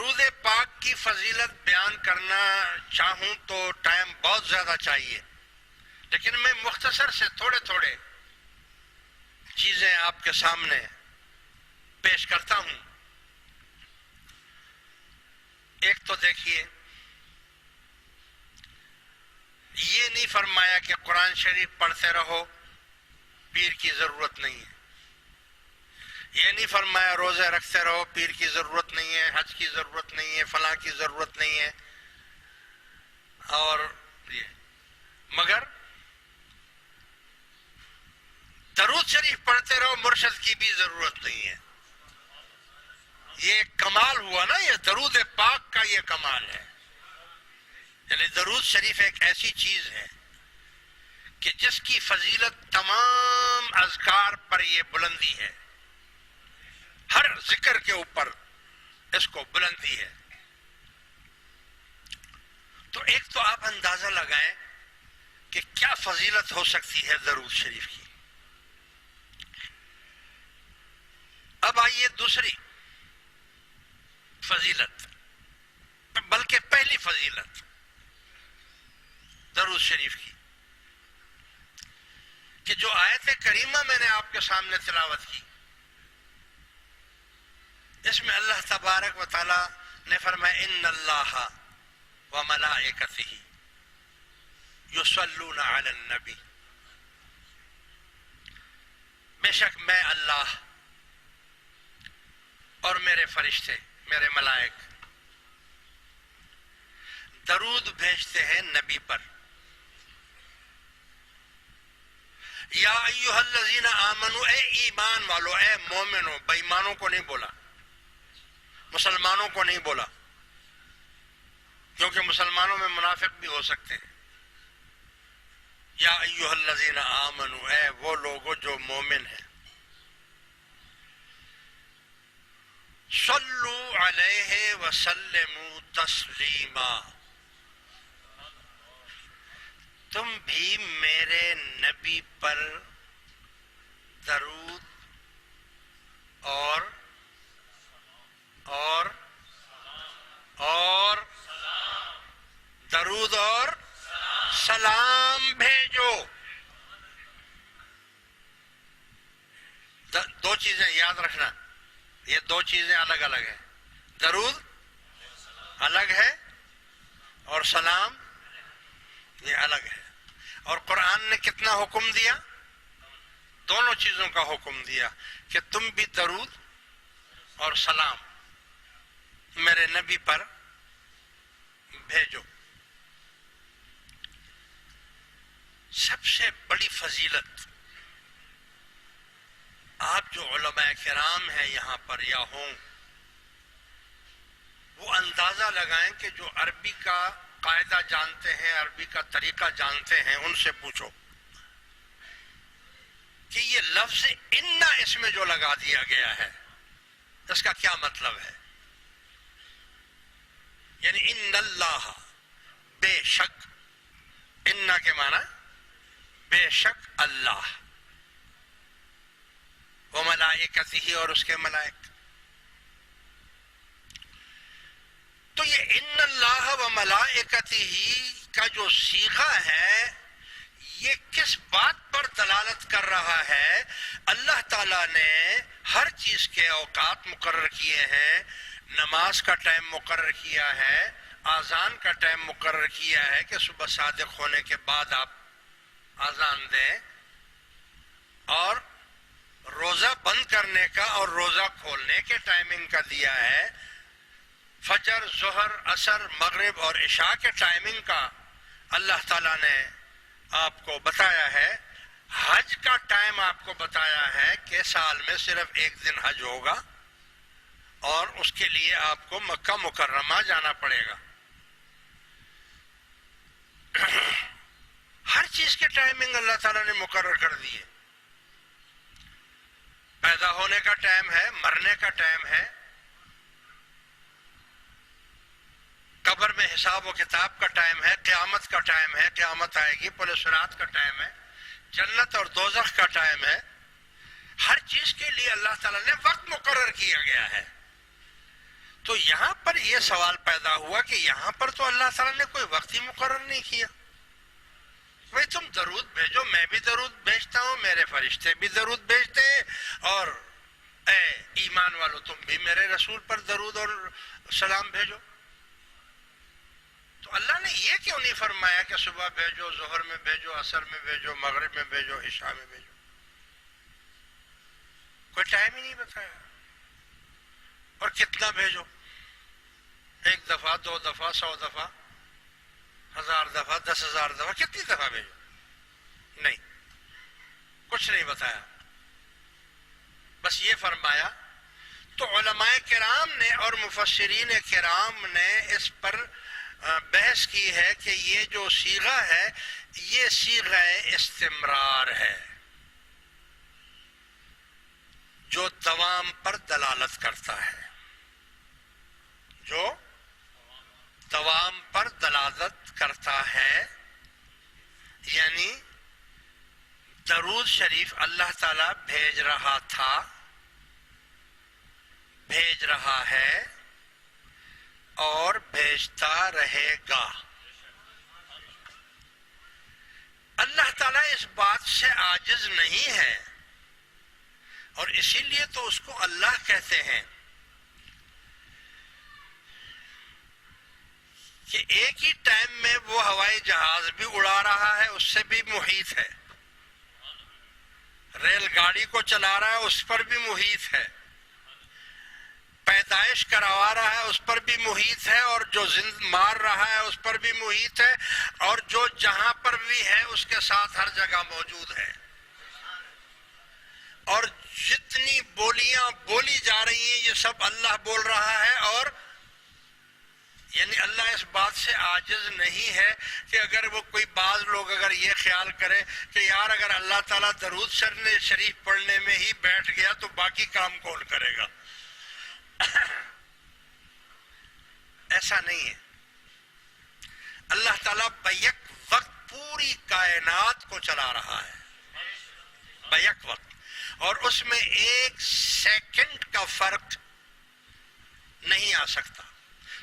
درود پاک کی فضیلت بیان کرنا چاہوں تو ٹائم بہت زیادہ چاہیے، لیکن میں مختصر سے تھوڑے تھوڑے چیزیں آپ کے سامنے پیش کرتا ہوں۔ ایک تو دیکھیے، یہ نہیں فرمایا کہ قرآن شریف پڑھتے رہو، پیر کی ضرورت نہیں ہے۔ یہ نہیں فرمایا روزے رکھتے رہو، پیر کی ضرورت نہیں ہے، حج کی ضرورت نہیں ہے، فلاں کی ضرورت نہیں ہے، اور یہ مگر درود شریف پڑھتے رہو، مرشد کی بھی ضرورت نہیں ہے۔ یہ ایک کمال ہوا نا، یہ درود پاک کا یہ کمال ہے۔ یعنی درود شریف ایک ایسی چیز ہے کہ جس کی فضیلت تمام اذکار پر یہ بلندی ہے، ہر ذکر کے اوپر اس کو بلندی ہے۔ تو ایک تو آپ اندازہ لگائیں کہ کیا فضیلت ہو سکتی ہے درود شریف کی۔ اب آئیے دوسری فضیلت، بلکہ پہلی فضیلت درود شریف کی، کہ جو آیت کریمہ میں نے آپ کے سامنے تلاوت کی، اس میں اللہ تبارک و تعالی نے فرمایا ان اللہ وملائکتہ یصلون علی النبی، بے شک میں اللہ اور میرے فرشتے، میرے ملائک درود بھیجتے ہیں نبی پر۔ یا ایھا الذین آمنوا، اے ایمان والو، اے مومنو، بے ایمانوں کو نہیں بولا، مسلمانوں کو نہیں بولا، کیونکہ مسلمانوں میں منافق بھی ہو سکتے ہیں۔ یا ایھا الذین آمنوا، اے وہ لوگوں جو مومن ہیں، صلو علیہ وسلموا تسلیما، تم بھی میرے نبی پر درود اور درود اور سلام بھیجو۔ دو چیزیں یاد رکھنا، یہ دو چیزیں الگ الگ ہیں، درود الگ ہے اور سلام یہ الگ ہے۔ اور قرآن نے کتنا حکم دیا؟ دونوں چیزوں کا حکم دیا کہ تم بھی درود اور سلام میرے نبی پر بھیجو۔ سب سے بڑی فضیلت، آپ جو علماء کرام ہیں یہاں پر یا ہوں، وہ اندازہ لگائیں کہ جو عربی کا قاعدہ جانتے ہیں، عربی کا طریقہ جانتے ہیں، ان سے پوچھو کہ یہ لفظ ان اس میں جو لگا دیا گیا ہے اس کا کیا مطلب ہے۔ یعنی ان اللہ، بے شک، ان کے معنی بے شک اللہ، وملائکتہ اور اس کے ملائک۔ تو یہ ان اللہ وملائکتہ کا جو صیغہ ہے، یہ کس بات پر دلالت کر رہا ہے؟ اللہ تعالیٰ نے ہر چیز کے اوقات مقرر کیے ہیں، نماز کا ٹائم مقرر کیا ہے، اذان کا ٹائم مقرر کیا ہے کہ صبح صادق ہونے کے بعد آپ اذان دیں، اور روزہ بند کرنے کا اور روزہ کھولنے کے ٹائمنگ کا دیا ہے، فجر، ظہر، عصر، مغرب اور عشاء کے ٹائمنگ کا اللہ تعالیٰ نے آپ کو بتایا ہے۔ حج کا ٹائم آپ کو بتایا ہے کہ سال میں صرف ایک دن حج ہوگا، اور اس کے لیے آپ کو مکہ مکرمہ جانا پڑے گا۔ ہر چیز کے ٹائمنگ اللہ تعالیٰ نے مقرر کر دیے۔ پیدا ہونے کا ٹائم ہے، مرنے کا ٹائم ہے، قبر میں حساب و کتاب کا ٹائم ہے، قیامت کا ٹائم ہے، قیامت آئے گی، پل صراط کا ٹائم ہے، جنت اور دوزخ کا ٹائم ہے۔ ہر چیز کے لیے اللہ تعالیٰ نے وقت مقرر کیا گیا ہے۔ تو یہاں پر یہ سوال پیدا ہوا کہ یہاں پر تو اللہ تعالیٰ نے کوئی وقت ہی مقرر نہیں کیا. بھائی تم درود بھیجو، میں بھی درود بھیجتا ہوں، میرے فرشتے بھی درود بھیجتے ہیں، اور اے ایمان والو تم بھی میرے رسول پر درود اور سلام بھیجو. تو اللہ نے یہ کیوں نہیں فرمایا کہ صبح بھیجو، ظہر میں بھیجو، عصر میں بھیجو، مغرب میں بھیجو، عشاء میں بھیجو؟ کوئی ٹائم ہی نہیں بتایا. اور کتنا بھیجو؟ 1 دفعہ، 2 دفعہ، 100 دفعہ، 1000 دفعہ، 10,000 دفعہ، کتنی دفعہ بھیجو؟ نہیں، کچھ نہیں بتایا. بس یہ فرمایا. تو علماء کرام نے اور مفسرین کرام نے اس پر بحث کی ہے کہ یہ جو صیغہ ہے یہ صیغہ استمرار ہے جو دوام پر دلالت کرتا ہے، جو دوام پر دلالت کرتا ہے. یعنی درود شریف اللہ تعالیٰ بھیج رہا تھا، بھیج رہا ہے اور بھیجتا رہے گا. اللہ تعالیٰ اس بات سے عاجز نہیں ہے، اور اسی لیے تو اس کو اللہ کہتے ہیں کہ ایک ہی ٹائم میں وہ ہوائی جہاز بھی اڑا رہا ہے، اس سے بھی محیط ہے، ریل گاڑی کو چلا رہا ہے، اس پر بھی محیط ہے، پیدائش کروا رہا ہے، اس پر بھی محیط ہے، اور جو مار رہا ہے اس پر بھی محیط ہے، اور جو جہاں پر بھی ہے اس کے ساتھ ہر جگہ موجود ہے. اور جتنی بولیاں بولی جا رہی ہیں یہ سب اللہ بول رہا ہے. اور یعنی اللہ اس بات سے عاجز نہیں ہے کہ اگر وہ کوئی بعض لوگ اگر یہ خیال کرے کہ یار اگر اللہ تعالیٰ درود شریف پڑھنے میں ہی بیٹھ گیا تو باقی کام کون کرے گا. ایسا نہیں ہے. اللہ تعالیٰ بیک وقت پوری کائنات کو چلا رہا ہے، بیک وقت، اور اس میں 1 سیکنڈ کا فرق نہیں آ سکتا.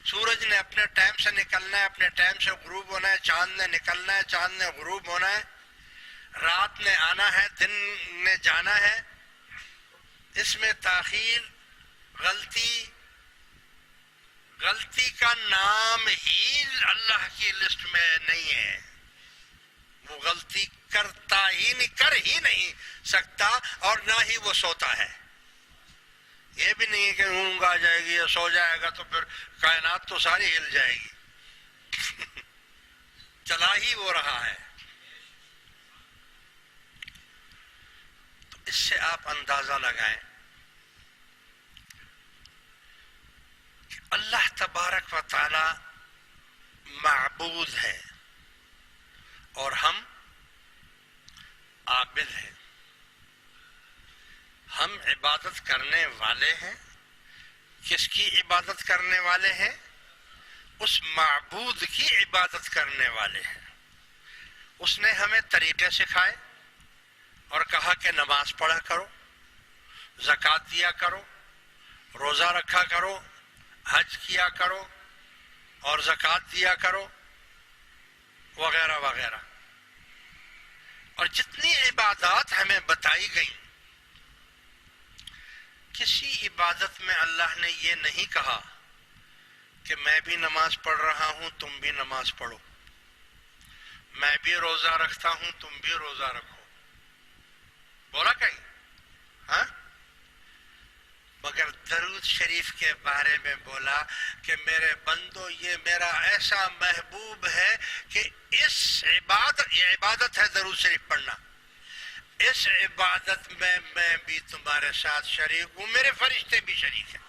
سورج نے اپنے ٹائم سے نکلنا ہے، اپنے ٹائم سے غروب ہونا ہے، چاند نے نکلنا ہے، چاند نے غروب ہونا ہے، رات نے آنا ہے، دن نے جانا ہے. اس میں تاخیر، غلطی کا نام ہی اللہ کی لسٹ میں نہیں ہے. وہ غلطی کر ہی نہیں سکتا، اور نہ ہی وہ سوتا ہے. یہ بھی نہیں کہ اونگ آ جائے گی یا سو جائے گا تو پھر کائنات تو ساری ہل جائے گی. چلا ہی وہ رہا ہے. تو اس سے آپ اندازہ لگائیں کہ اللہ تبارک و تعالی معبود ہے اور ہم عابد ہیں. ہم عبادت کرنے والے ہیں. کس کی عبادت کرنے والے ہیں؟ اس معبود کی عبادت کرنے والے ہیں. اس نے ہمیں طریقے سکھائے اور کہا کہ نماز پڑھا کرو، زکوٰۃ دیا کرو، روزہ رکھا کرو، حج کیا کرو اور زکوٰۃ دیا کرو، وغیرہ وغیرہ. اور جتنی عبادات ہمیں بتائی گئیں، کسی عبادت میں اللہ نے یہ نہیں کہا کہ میں بھی نماز پڑھ رہا ہوں تم بھی نماز پڑھو، میں بھی روزہ رکھتا ہوں تم بھی روزہ رکھو. بولا کہیں؟ ہاں؟ مگر درود شریف کے بارے میں بولا کہ میرے بندو یہ میرا ایسا محبوب ہے کہ اس عبادت، یہ عبادت ہے درود شریف پڑھنا، اس عبادت میں بھی تمہارے ساتھ شریک ہوں، میرے فرشتے بھی شریک ہیں.